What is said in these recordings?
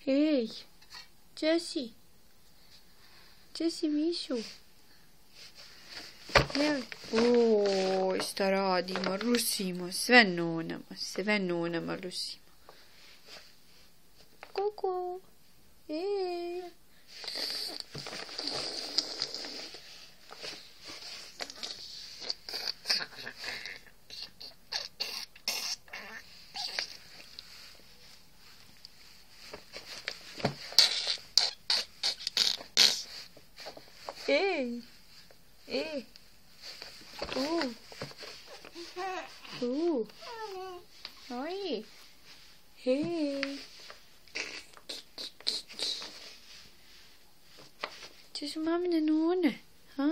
Hej, Jesi. Jesi, mišu. Oj, šta radimo, rusimo, sve nonama rusimo. Kuku. Ej. Ej. Ej. Oj. Hej. Gdje su mamine none? Ha?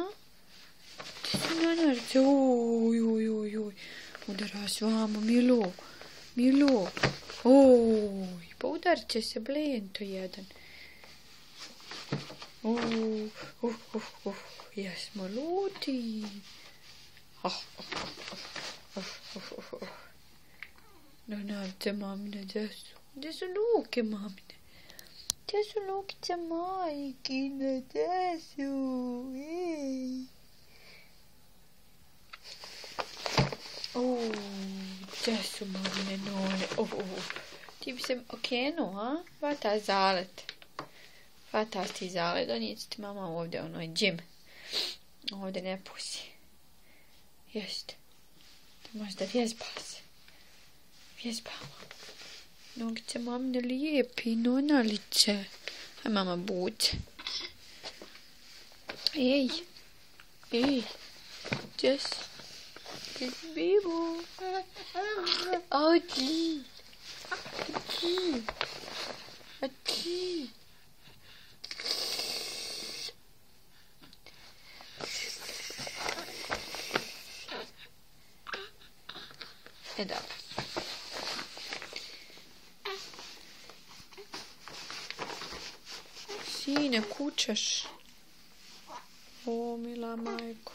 Gdje su nonarce? Oj. Udaraš vamo, Milo. Oj, pa udarit će se blento jedan. Jesmo luti. Nonarce mamine, gdje su luke mamine? Gdje su lukice majkine, gdje su? Gdje su mamine none? Ti bi se okrenuo, a? Hvataš zalet. Hvataš ti zalet, donijet ti mama ovdje onoj džim. Ovdje ne pusi. Jeste. Da možda vježba se. Vježbamo. Nogice mamine lijepi, nonalice. Aj mama buce. Ej. Gdje si? Gdje si, bibu? Odi. Dobro. Sine, kućaš. O, mila majko.